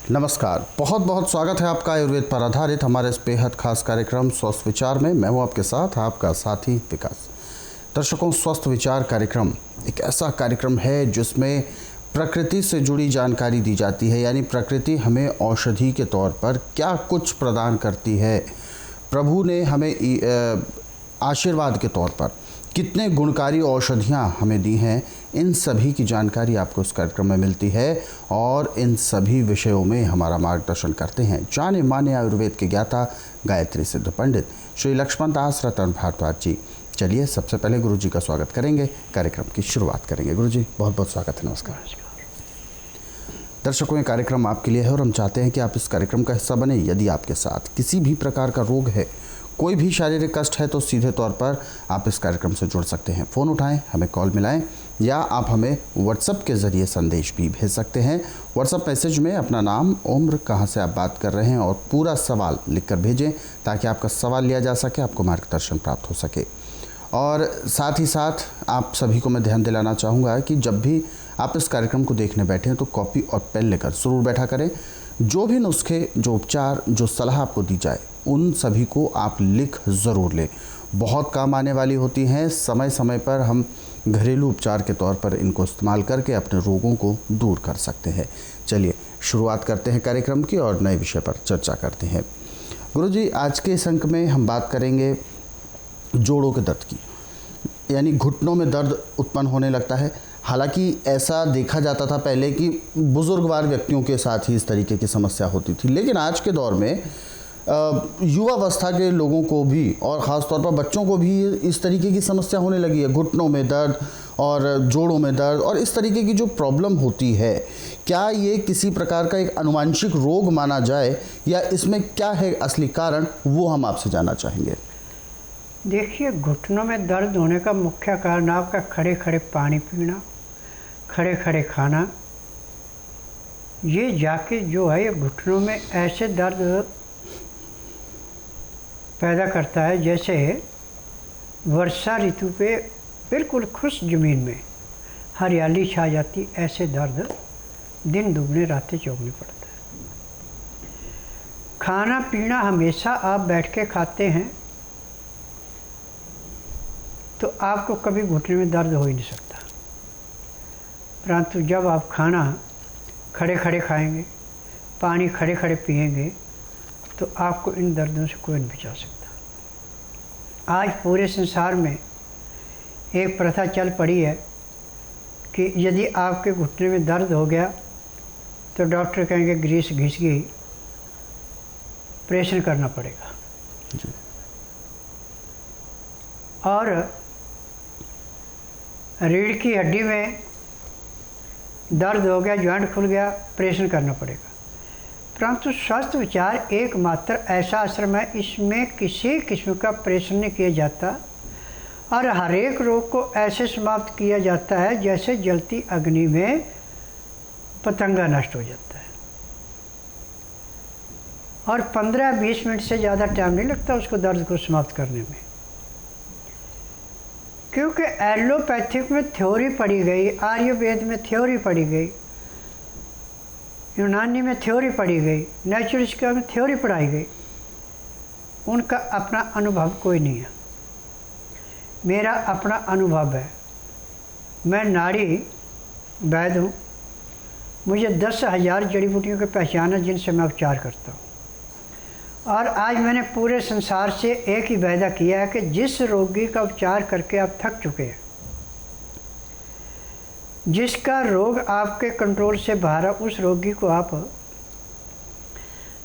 नमस्कार, बहुत बहुत स्वागत है आपका आयुर्वेद पर आधारित हमारे इस बेहद खास कार्यक्रम स्वस्थ विचार में। मैं हूं आपके साथ आपका साथी विकास। दर्शकों, स्वस्थ विचार कार्यक्रम एक ऐसा कार्यक्रम है जिसमें प्रकृति से जुड़ी जानकारी दी जाती है, यानी प्रकृति हमें औषधि के तौर पर क्या कुछ प्रदान करती है, प्रभु ने हमें आशीर्वाद के तौर पर कितने गुणकारी औषधियाँ हमें दी हैं, इन सभी की जानकारी आपको इस कार्यक्रम में मिलती है। और इन सभी विषयों में हमारा मार्गदर्शन करते हैं जाने माने आयुर्वेद के ज्ञाता गायत्री सिद्ध पंडित श्री लक्ष्मण दास रतन भारद्वाज जी। चलिए सबसे पहले गुरु जी का स्वागत करेंगे, कार्यक्रम की शुरुआत करेंगे। गुरु जी बहुत बहुत स्वागत है। नमस्कार। दर्शकों, ये कार्यक्रम आपके लिए है और हम चाहते हैं कि आप इस कार्यक्रम का हिस्सा बने। यदि आपके साथ किसी भी प्रकार का रोग है, कोई भी शारीरिक कष्ट है, तो सीधे तौर पर आप इस कार्यक्रम से जुड़ सकते हैं। फ़ोन उठाएं, हमें कॉल मिलाएं, या आप हमें व्हाट्सएप के ज़रिए संदेश भी भेज सकते हैं। व्हाट्सएप मैसेज में अपना नाम, उम्र, कहां से आप बात कर रहे हैं और पूरा सवाल लिखकर भेजें, ताकि आपका सवाल लिया जा सके, आपको मार्गदर्शन प्राप्त हो सके। और साथ ही साथ आप सभी को मैं ध्यान दिलाना चाहूँगा कि जब भी आप इस कार्यक्रम को देखने बैठें तो कॉपी और पेन लेकर ज़रूर बैठा करें। जो भी नुस्खे, जो उपचार, जो सलाह आपको दी जाए, उन सभी को आप लिख ज़रूर लें। बहुत काम आने वाली होती हैं। समय समय पर हम घरेलू उपचार के तौर पर इनको इस्तेमाल करके अपने रोगों को दूर कर सकते हैं। चलिए शुरुआत करते हैं कार्यक्रम की और नए विषय पर चर्चा करते हैं। गुरुजी, आज के इस अंक में हम बात करेंगे जोड़ों के दर्द की, यानी घुटनों में दर्द उत्पन्न होने लगता है। हालांकि ऐसा देखा जाता था पहले कि बुजुर्गवार व्यक्तियों के साथ ही इस तरीके की समस्या होती थी, लेकिन आज के दौर में युवावस्था के लोगों को भी और ख़ास तौर पर बच्चों को भी इस तरीके की समस्या होने लगी है। घुटनों में दर्द और जोड़ों में दर्द और इस तरीके की जो प्रॉब्लम होती है, क्या ये किसी प्रकार का एक आनुवंशिक रोग माना जाए, या इसमें क्या है असली कारण, वो हम आपसे जानना चाहेंगे। देखिए, घुटनों में दर्द होने का मुख्य कारण आपका खड़े खड़े पानी पीना, खड़े खड़े खाना, ये जाके जो है ये घुटनों में ऐसे दर्द पैदा करता है जैसे वर्षा ऋतु पे बिल्कुल खुश ज़मीन में हरियाली छा जाती, ऐसे दर्द दिन दुगने रातें चौगने पड़ता है। खाना पीना हमेशा आप बैठ के खाते हैं तो आपको कभी घुटने में दर्द हो ही नहीं सकता, परंतु जब आप खाना खड़े खड़े खाएंगे, पानी खड़े खड़े पिएंगे, तो आपको इन दर्दों से कोई नहीं बचा सकता। आज पूरे संसार में एक प्रथा चल पड़ी है कि यदि आपके घुटने में दर्द हो गया तो डॉक्टर कहेंगे ग्रीस घिस गई, ऑपरेशन करना पड़ेगा जी। और रीढ़ की हड्डी में दर्द हो गया, जॉइंट खुल गया, ऑपरेशन करना पड़ेगा। परंतु स्वस्थ विचार एकमात्र ऐसा आश्रम है, इसमें किसी किस्म का ऑपरेशन नहीं किया जाता और हर एक रोग को ऐसे समाप्त किया जाता है जैसे जलती अग्नि में पतंगा नष्ट हो जाता है। और 15-20 मिनट से ज़्यादा टाइम नहीं लगता उसको दर्द को समाप्त करने में, क्योंकि एलोपैथिक में थ्योरी पढ़ी गई, आयुर्वेद में थ्योरी पढ़ी गई, यूनानी में थ्योरी पढ़ी गई, नेचुरलिस्ट में थ्योरी पढ़ाई गई, उनका अपना अनुभव कोई नहीं है। मेरा अपना अनुभव है। मैं नाड़ी वैद्य हूँ, मुझे 10,000 जड़ी बूटियों की पहचान है जिनसे मैं उपचार करता हूँ। और आज मैंने पूरे संसार से एक ही वायदा किया है कि जिस रोगी का उपचार करके आप थक चुके हैं, जिसका रोग आपके कंट्रोल से बाहर है, उस रोगी को आप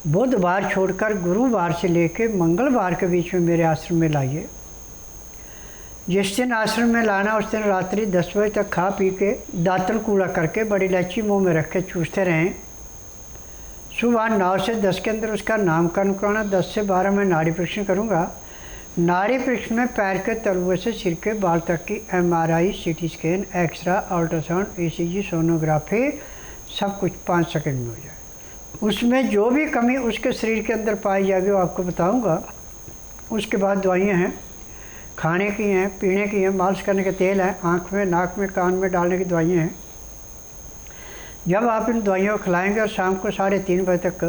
बुधवार छोड़कर गुरुवार से लेकर मंगलवार के बीच में मेरे आश्रम में लाइए। जिस दिन आश्रम में लाना उस दिन रात्रि 10 बजे तक खा पी के दातन कूड़ा करके बड़ी इलायची मुंह में रख के चूसते रहें। सुबह 9 से 10 के अंदर उसका नामकरण कराना, 10 से 12 में नाड़ी परीक्षण करूँगा। नाड़ी परीक्षण में पैर के तलुए से सिर के बाल तक की MRI, CT scan, x-ray, ultrasound, ECG, sonography, सब कुछ 5 सेकंड में हो जाए। उसमें जो भी कमी उसके शरीर के अंदर पाई जाएगी वो आपको बताऊंगा। उसके बाद दवाइयाँ हैं, खाने की हैं, पीने की हैं, मालिश करने के तेल हैं, आँख में, नाक में, कान में डालने की दवाइयाँ हैं। जब आप इन दवाइयों को खिलाएंगे और शाम को 3:30 बजे तक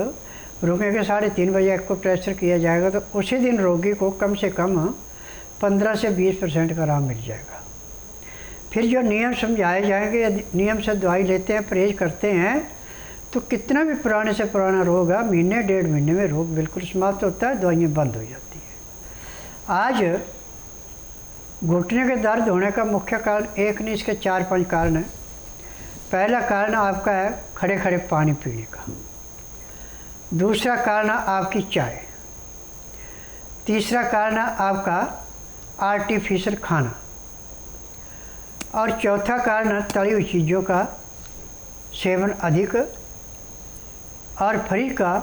रुकेंगे, 3:30 बजे एक्यूप्रेशर किया जाएगा, तो उसी दिन रोगी को कम से कम 15 से 20% का आराम मिल जाएगा। फिर जो नियम समझाए जाएंगे, यदि नियम से दवाई लेते हैं, परहेज करते हैं, तो कितना भी पुराने से पुराना रोग है, महीने 1.5 महीने में रोग बिल्कुल समाप्त होता है, दवाइयाँ बंद हो जाती हैं। आज घुटने के दर्द होने का मुख्य कारण एक नहीं, इसके 4-5 कारण हैं। पहला कारण आपका है खड़े खड़े पानी पीने का, दूसरा कारण है आपकी चाय, तीसरा कारण है आपका आर्टिफिशियल खाना, और चौथा कारण है तली हुई चीज़ों का सेवन अधिक, और फ्री का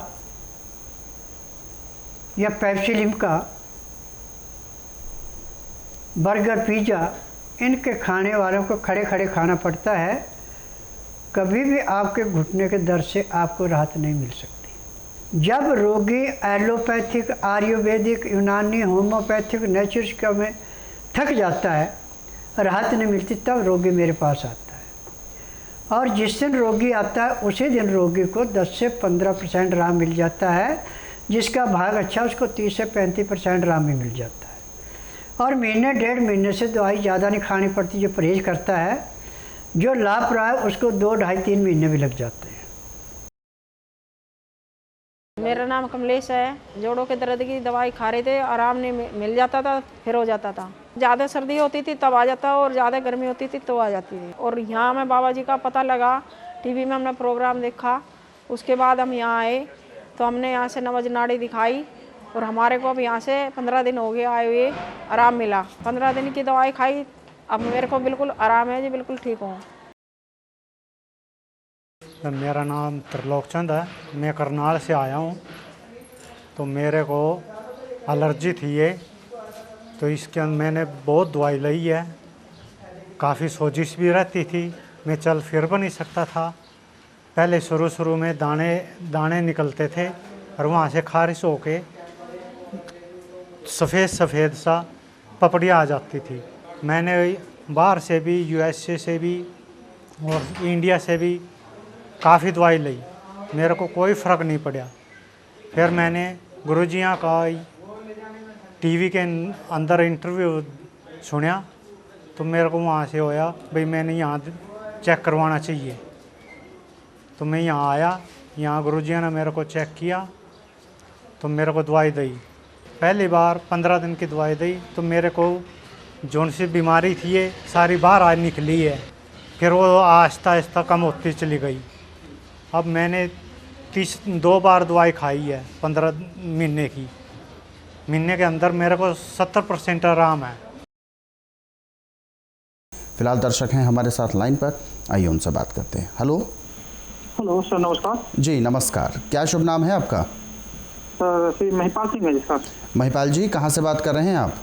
या पेप्सी लिम्का, बर्गर, पिज़्ज़ा, इनके खाने वालों को खड़े खड़े खाना पड़ता है। कभी भी आपके घुटने के दर्द से आपको राहत नहीं मिल सकती। जब रोगी एलोपैथिक, आयुर्वेदिक, यूनानी, होम्योपैथिक, नेचुरल में थक जाता है, राहत नहीं मिलती, तब रोगी मेरे पास आता है। और जिस दिन रोगी आता है उसी दिन रोगी को 10 से 15% आराम मिल जाता है। जिसका भाग अच्छा, उसको 30 से 35% आराम भी मिल जाता है। और महीने 1.5 महीने से दवाई ज़्यादा नहीं खानी पड़ती। जो परहेज करता है, जो लापरवाह है, उसको 2, 2.5, 3 महीने भी लग जाते हैं। मेरा नाम कमलेश है। जोड़ों के दर्द की दवाई खा रहे थे, आराम नहीं मिल जाता था, फिर हो जाता था। ज़्यादा सर्दी होती थी तब आ जाता, और ज़्यादा गर्मी होती थी तो आ जाती थी। और यहाँ में बाबा जी का पता लगा, टीवी में हमने प्रोग्राम देखा, उसके बाद हम यहाँ आए, तो हमने यहाँ से नवज नाड़ी दिखाई, और हमारे को अब यहाँ से 15 दिन हो गए आए हुए, आराम मिला। 15 दिन की दवाई खाई, अब मेरे को बिल्कुल आराम है जी, बिल्कुल ठीक हूँ। मेरा नाम त्रिलोक चंद है, मैं करनाल से आया हूँ। तो मेरे को एलर्जी थी ये, तो इसके अंदर मैंने बहुत दवाई ली है। काफ़ी सोजिश भी रहती थी, मैं चल फिर भी नहीं सकता था। पहले शुरू में दाने निकलते थे, और वहाँ से खारिश होके सफ़ेद सा पपड़ियाँ आ जाती थी। मैंने बाहर से भी, USA से भी और इंडिया से भी काफ़ी दवाई ली, मेरे को कोई फ़र्क नहीं पड़ा। फिर मैंने गुरुजियाँ का टीवी के अंदर इंटरव्यू सुना, तो मेरे को वहाँ से होया भाई मैंने यहाँ चेक करवाना चाहिए। तो मैं यहाँ आया, यहाँ गुरुजियाँ ने मेरे को चेक किया, तो मेरे को दवाई दी। पहली बार 15 दिन की दवाई दी, तो मेरे को जोन सी बीमारी थी ये सारी बाहर आ निकली है। फिर वो आहिस्ता आहिस्ता कम होती चली गई। अब मैंने 2 बार दवाई खाई है 15 महीने की। महीने के अंदर मेरे को 70% आराम है। फिलहाल दर्शक हैं हमारे साथ लाइन पर, आइए उनसे बात करते हैं। हेलो सर, नमस्कार जी। नमस्कार, क्या शुभ नाम है आपका? श्री महिपाल सिंह है जी सर। महिपाल जी, कहाँ से बात कर रहे हैं आप?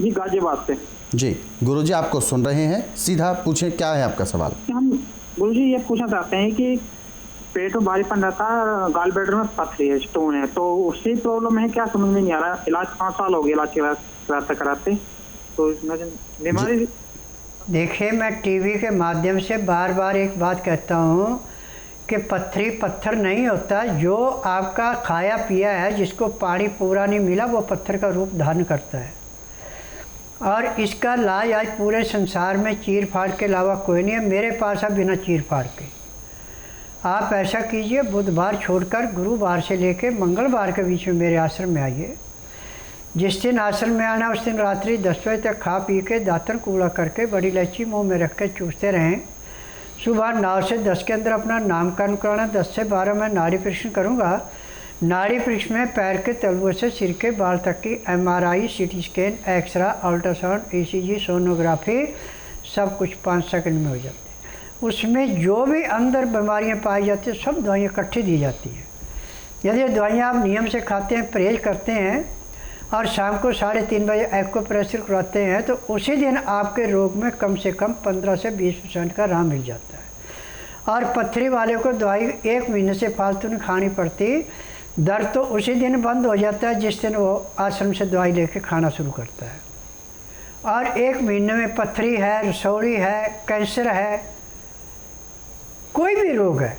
जी, गाजियाबाद से। जी, गुरुजी आपको सुन रहे हैं, सीधा पूछें, क्या है आपका सवाल? हम गुरुजी ये पूछना चाहते हैं कि पेट में भारीपन रहता है, गाल ब्लैडर में पथरी है, स्टोन है, तो उससे प्रॉब्लम है क्या, समझ में नहीं आ रहा। इलाज 5 साल हो गए इलाज कराते, तो बीमारी। देखिए, मैं टीवी के माध्यम से बार बार एक बात कहता हूँ कि पत्थरी पत्थर नहीं होता। जो आपका खाया पिया है, जिसको पानी पूरा नहीं मिला, वो पत्थर का रूप धारण करता है। और इसका इलाज आज पूरे संसार में चीर फाड़ के अलावा कोई नहीं है। मेरे पास है बिना चीर फाड़ के। आप ऐसा कीजिए, बुधवार छोड़कर गुरुवार से लेके मंगलवार के बीच में मेरे आश्रम में आइए। जिस दिन आश्रम में आना, उस दिन रात्रि 10 बजे तक खा पी के दातन कूड़ा करके बड़ी इलायची मुंह में रख के चूसते रहें। सुबह 9 से 10 के अंदर अपना नामकरण कराना। 10 से 12 मैं नाड़ी परीक्षण करूँगा। नाड़ी परीक्षण में पैर के तलुओं से सिर के बाल तक की MRI, CT scan, x-ray, ultrasound, ECG, sonography, सब कुछ 5 सेकंड में हो जाती है। उसमें जो भी अंदर बीमारियां पाई जाती हैं, सब दवाइयाँ इकट्ठी दी जाती हैं। यदि दवाइयाँ आप नियम से खाते हैं, परहेज करते हैं, और शाम को 3:30 बजे एक्यूप्रेशर कराते हैं, तो उसी दिन आपके रोग में कम से कम 15 से 20% का आराम मिल जाता है। और पथरी वाले को दवाई 1 महीने से फालतू नहीं खानी पड़ती। दर्द तो उसी दिन बंद हो जाता है जिस दिन वो आश्रम से दवाई लेके खाना शुरू करता है। और 1 महीने में पथरी है, रसौड़ी है, कैंसर है, कोई भी रोग है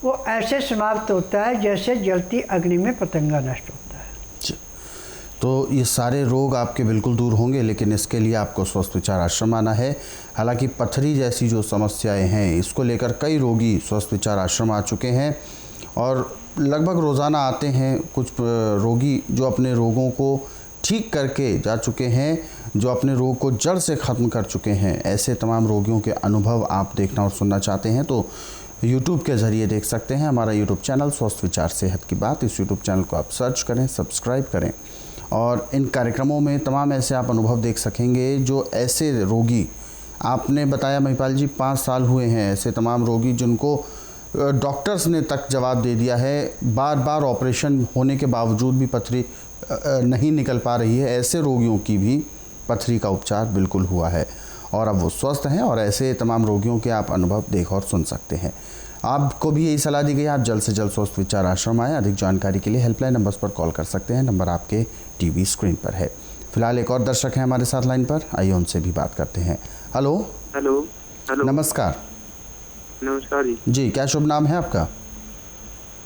वो ऐसे समाप्त होता है जैसे जलती अग्नि में पतंगा नष्ट होता है। जी। तो ये सारे रोग आपके बिल्कुल दूर होंगे, लेकिन इसके लिए आपको स्वस्थ विचार आश्रम आना है। हालांकि पथरी जैसी जो समस्याएं हैं इसको लेकर कई रोगी स्वस्थ विचार आश्रम आ चुके हैं और लगभग रोज़ाना आते हैं कुछ रोगी जो अपने रोगों को ठीक करके जा चुके हैं, जो अपने रोग को जड़ से ख़त्म कर चुके हैं। ऐसे तमाम रोगियों के अनुभव आप देखना और सुनना चाहते हैं तो YouTube के ज़रिए देख सकते हैं। हमारा YouTube चैनल स्वस्थ विचार सेहत की बात, इस YouTube चैनल को आप सर्च करें, सब्सक्राइब करें और इन कार्यक्रमों में तमाम ऐसे आप अनुभव देख सकेंगे जो ऐसे रोगी, आपने बताया महिपाल जी 5 साल हुए हैं, ऐसे तमाम रोगी जिनको डॉक्टर्स ने तक जवाब दे दिया है, बार बार ऑपरेशन होने के बावजूद भी पथरी नहीं निकल पा रही है। ऐसे रोगियों की भी पथरी का उपचार बिल्कुल हुआ है और अब वो स्वस्थ हैं और ऐसे तमाम रोगियों के आप अनुभव देख और सुन सकते हैं। आपको भी यही सलाह दी गई है, आप जल्द से जल्द स्वस्थ विचार आश्रम आएँ। अधिक जानकारी के लिए हेल्पलाइन नंबर्स पर कॉल कर सकते हैं, नंबर आपके टीवी स्क्रीन पर है। फिलहाल एक और दर्शक हैं हमारे साथ लाइन पर, आइए उनसे भी बात करते हैं। हेलो। हेलो। हेलो। नमस्कार। नमस्कार जी। जी, क्या शुभ नाम है आपका?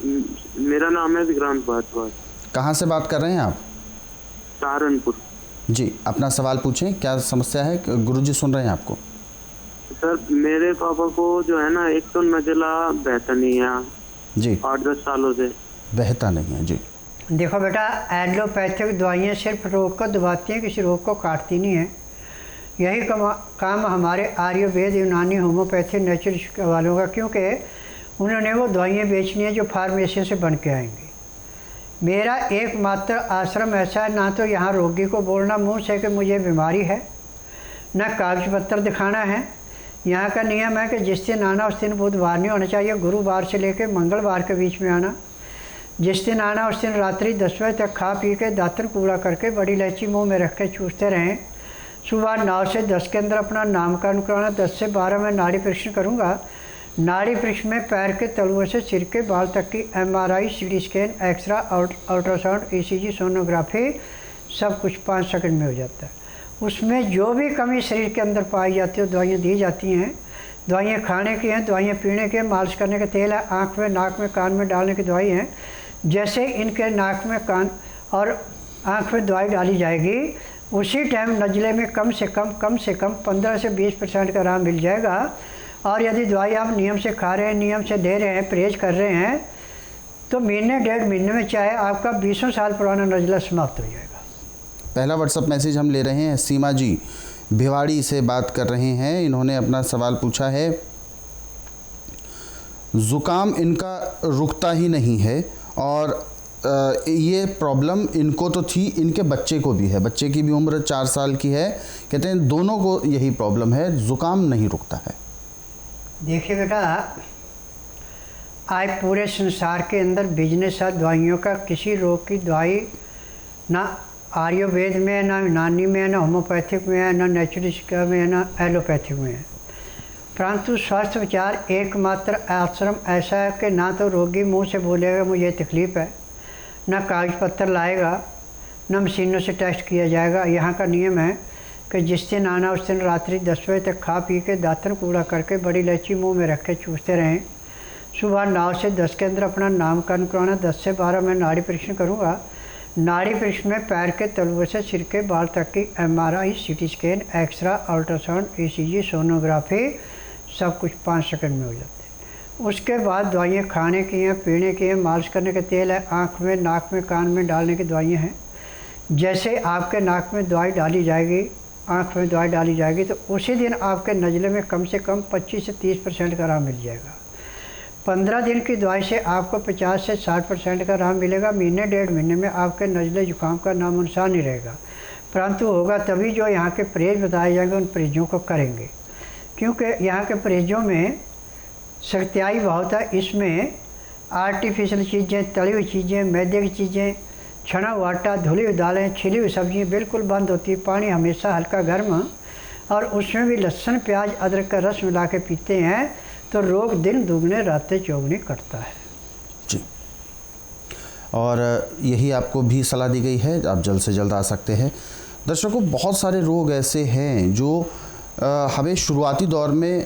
मेरा नाम है विक्रांत भारद्वाज। कहाँ से बात कर रहे हैं आप? सहारनपुर। जी, अपना सवाल पूछें, क्या समस्या है? गुरुजी सुन रहे हैं आपको। सर मेरे पापा को जो है ना, एक तो नजला बहता नहीं है जी, 8-10 सालों से बहता नहीं है। जी, देखो बेटा, एलोपैथिक दवाइयाँ सिर्फ रोग को दबाती हैं, किसी रोग को काटती नहीं है। यही काम हमारे आयुर्वेद, यूनानी, होम्योपैथी, नेचुरल वालों का, क्योंकि उन्होंने वो दवाइयाँ बेचनी है जो फार्मेसी से बन के आएंगी। मेरा एकमात्र आश्रम ऐसा है, ना तो यहाँ रोगी को बोलना मुंह से कि मुझे बीमारी है, ना कागज पत्र दिखाना है। यहाँ का नियम है कि जिस दिन आना उस दिन बुधवार नहीं होना चाहिए, गुरुवार से लेकर मंगलवार के बीच में आना। जिस दिन आना उस दिन रात्रि 10 बजे तक खा पी के दातन कूड़ा करके बड़ी इलायची मुँह में रख के चूसते रहें। सुबह 9 से 10 के अंदर अपना नामकरण कराना। 10 से 12 में नाड़ी परीक्षण करूँगा। नाड़ी परीक्षण में पैर के तलुओं से सिर के बाल तक की MRI, CT scan, x-ray, ultrasound, ECG, sonography सब कुछ 5 सेकंड में हो जाता है। उसमें जो भी कमी शरीर के अंदर पाई जाती है दवाइयाँ दी जाती हैं। दवाइयाँ खाने की हैं, दवाइयाँ पीने के, मालिश करने का तेल है, आँख में, नाक में, कान में डालने की दवाई हैं। जैसे इनके नाक में, कान और आँख में दवाई डाली जाएगी, उसी टाइम नज़ले में कम से कम 15 से 20% का आराम मिल जाएगा। और यदि दवाई आप नियम से खा रहे हैं, नियम से दे रहे हैं, परहेज कर रहे हैं, तो महीने 1.5 महीने में चाहे आपका 20 साल पुराना नज़ला समाप्त हो जाएगा। पहला व्हाट्सएप मैसेज हम ले रहे हैं। सीमा जी भिवाड़ी से बात कर रहे हैं। इन्होंने अपना सवाल पूछा है, ज़ुकाम इनका रुकता ही नहीं है और ये प्रॉब्लम इनको तो थी, इनके बच्चे को भी है, बच्चे की भी उम्र 4 साल की है। कहते हैं दोनों को यही प्रॉब्लम है, ज़ुकाम नहीं रुकता है। देखिए बेटा, आज पूरे संसार के अंदर बिजनेस है दवाइयों का। किसी रोग की दवाई ना आयुर्वेद में है, ना यूनानी में है, ना होम्योपैथिक में है, ना नेचुरलिस्ट में है, ना एलोपैथिक में है। परंतु स्वास्थ्य विचार एकमात्र आश्रम ऐसा है कि ना तो रोगी मुंह से बोलेगा मुझे तकलीफ़ है, ना कागज पत्तर लाएगा, ना मशीनों से टेस्ट किया जाएगा। यहाँ का नियम है कि जिस दिन आना उस दिन रात्रि 10 बजे तक खा पी के दातन कूड़ा करके बड़ी इलायची मुंह में रख के चूसते रहें। सुबह 9 से 10 के अंदर अपना नामकरण कराना। 10 से 12 में नाड़ी परीक्षण करूँगा। नाड़ी परीक्षण में पैर के तलुओं से सिर के बाल तक की MRI, CT scan, x-ray, ultrasound, ECG, sonography सब कुछ 5 सेकंड में हो जाते हैं। उसके बाद दवाइयाँ खाने की हैं, पीने की हैं, मालिश करने का तेल है, आँख में, नाक में, कान में डालने की दवाइयाँ हैं। जैसे आपके नाक में दवाई डाली जाएगी, आँख में दवाई डाली जाएगी, तो उसी दिन आपके नज़ले में कम से कम 25 से 30% का आराम मिल जाएगा। 15 दिन की दवाई से आपको 50 से 60% का आराम मिलेगा। महीने 1.5 महीने में आपके नज़ले जुकाम का नामो निशान नहीं रहेगा। परंतु होगा तभी जो यहाँ के परहेज बताए जाएंगे उन परहेजों को करेंगे, क्योंकि यहाँ के परहेजों में सख्तियाई बहुत है। इसमें आर्टिफिशियल चीज़ें, तली हुई चीज़ें, मैदे की चीज़ें, छना हुआ आटा, धुली हुई दालें, छिली हुई सब्जियाँ बिल्कुल बंद होती है। पानी हमेशा हल्का गर्म, और उसमें भी लहसुन, प्याज, अदरक का रस मिला के पीते हैं तो रोग दिन दुगने रातें चौगुने कटता है जी। और यही आपको भी सलाह दी गई है, आप जल्द से जल्द आ सकते हैं। दर्शकों, बहुत सारे रोग ऐसे हैं जो हमें शुरुआती दौर में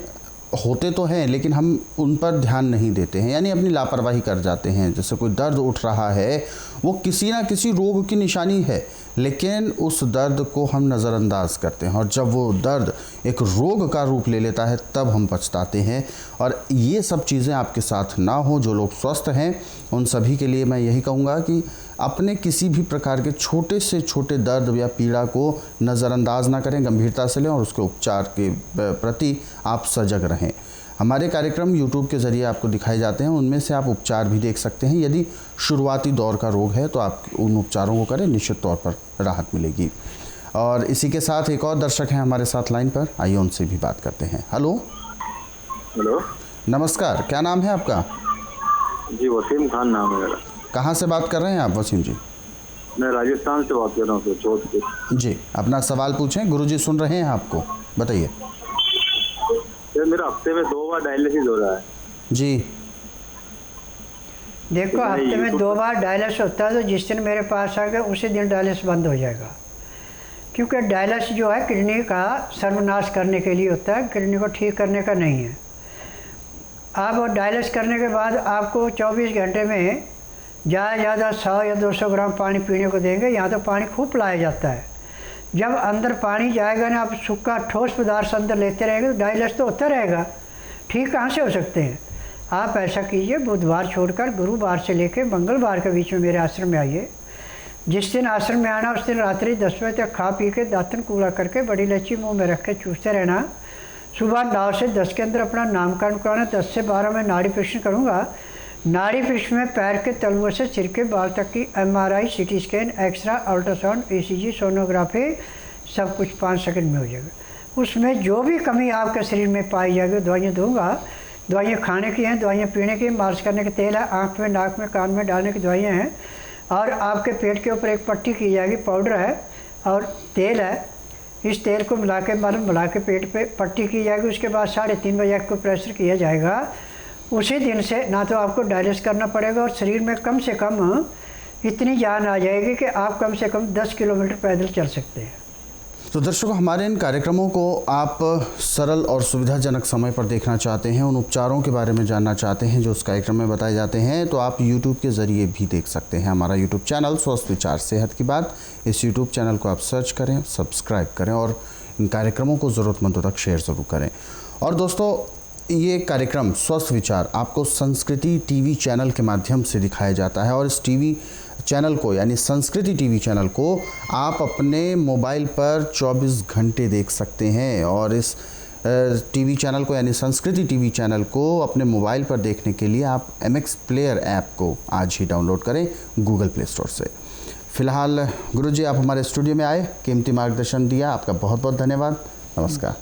होते तो हैं लेकिन हम उन पर ध्यान नहीं देते हैं, यानी अपनी लापरवाही कर जाते हैं। जैसे कोई दर्द उठ रहा है, वो किसी ना किसी रोग की निशानी है, लेकिन उस दर्द को हम नज़रअंदाज करते हैं और जब वो दर्द एक रोग का रूप ले लेता है तब हम पछताते हैं। और ये सब चीज़ें आपके साथ ना हो। जो लोग स्वस्थ हैं उन सभी के लिए मैं यही कहूँगा कि अपने किसी भी प्रकार के छोटे से छोटे दर्द या पीड़ा को नज़रअंदाज ना करें, गंभीरता से लें और उसके उपचार के प्रति आप सजग रहें। हमारे कार्यक्रम YouTube के ज़रिए आपको दिखाए जाते हैं, उनमें से आप उपचार भी देख सकते हैं। यदि शुरुआती दौर का रोग है तो आप उन उपचारों को करें, निश्चित तौर पर राहत मिलेगी। और इसी के साथ एक और दर्शक हैं हमारे साथ लाइन पर, आइए उनसे भी बात करते हैं। हेलो। हेलो, नमस्कार, क्या नाम है आपका? जी वसीम खान नाम है मेरा। कहाँ से बात कर रहे हैं आप वसीम जी? मैं राजस्थान से बात कर रहा हूँ, जोधपुर। जी, अपना सवाल पूछें, गुरुजी सुन रहे हैं आपको, बताइए। सर मेरा हफ्ते में 2 बार डायलिसिस हो रहा है। जी। देखो, हफ्ते में 2 बार डायलिसिस होता है तो जिस दिन मेरे पास आ गया उसी दिन डायलिसिस बंद हो जाएगा, क्योंकि डायलिसिस जो है किडनी का सर्वनाश करने के लिए होता है, किडनी को ठीक करने का नहीं है। आप डायलिसिस करने के बाद आपको 24 घंटे में ज़्यादा 100 या 200 ग्राम पानी पीने को देंगे। यहाँ तो पानी खूब पिलाया जाता है। जब अंदर पानी जाएगा ना, आप सूखा ठोस पदार्थ अंदर लेते रहेंगे तो डायलिसिस तो होता रहेगा, ठीक कहाँ से हो सकते हैं। आप ऐसा कीजिए, बुधवार छोड़कर गुरुवार से लेकर मंगलवार के बीच में मेरे आश्रम में आइए। जिस दिन आश्रम में आना उस दिन रात्रि 10 बजे तक खा पी के दातन कूड़ा करके बड़ी इलायची मुँह में रख के चूसते रहना। सुबह 9 से 10 के अंदर अपना नामकरण कराना। 10 से 12 में नाड़ी परीक्षण करूँगा। नाड़ी परीक्षण में पैर के तलुओं से सिर के बाल तक की MRI, CT scan, x-ray, ultrasound, ECG, sonography सब कुछ 5 सेकंड में हो जाएगा। उसमें जो भी कमी आपके शरीर में पाई जाएगी दवाइयाँ दूँगा। दवाइयाँ खाने की हैं, दवाइयाँ पीने की, मालिश करने के तेल है, आँख में, नाक में, कान में डालने की दवाइयाँ हैं। और आपके पेट के ऊपर एक पट्टी की जाएगी, पाउडर है और तेल है। इस तेल को मिला के मिला के पेट पे पट्टी की जाएगी। उसके बाद 3:30 बजे को प्रेशर किया जाएगा। उसी दिन से ना तो आपको डायलिसिस करना पड़ेगा और शरीर में कम से कम इतनी जान आ जाएगी कि आप कम से कम 10 किलोमीटर पैदल चल सकते हैं। तो दर्शकों, हमारे इन कार्यक्रमों को आप सरल और सुविधाजनक समय पर देखना चाहते हैं, उन उपचारों के बारे में जानना चाहते हैं जो उस कार्यक्रम में बताए जाते हैं, तो आप YouTube के ज़रिए भी देख सकते हैं। हमारा YouTube चैनल स्वस्थ विचार सेहत की बात, इस YouTube चैनल को आप सर्च करें, सब्सक्राइब करें और इन कार्यक्रमों को ज़रूरतमंदों तक शेयर ज़रूर करें। और दोस्तों, ये कार्यक्रम स्वस्थ विचार आपको संस्कृति टीवी चैनल के माध्यम से दिखाया जाता है और इस टीवी चैनल को यानी संस्कृति टीवी चैनल को आप अपने मोबाइल पर 24 घंटे देख सकते हैं। और इस टीवी चैनल को यानी संस्कृति टीवी चैनल को अपने मोबाइल पर देखने के लिए आप MX प्लेयर ऐप को आज ही डाउनलोड करें गूगल प्ले स्टोर से। फिलहाल गुरुजी, आप हमारे स्टूडियो में आए, कीमती मार्गदर्शन दिया, आपका बहुत बहुत धन्यवाद। नमस्कार।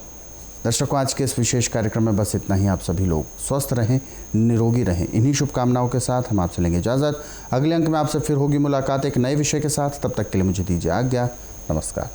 दर्शकों, आज के इस विशेष कार्यक्रम में बस इतना ही। आप सभी लोग स्वस्थ रहें, निरोगी रहें, इन्हीं शुभकामनाओं के साथ हम आपसे लेंगे इजाज़त। अगले अंक में आपसे फिर होगी मुलाकात एक नए विषय के साथ। तब तक के लिए मुझे दीजिए आज्ञा। नमस्कार।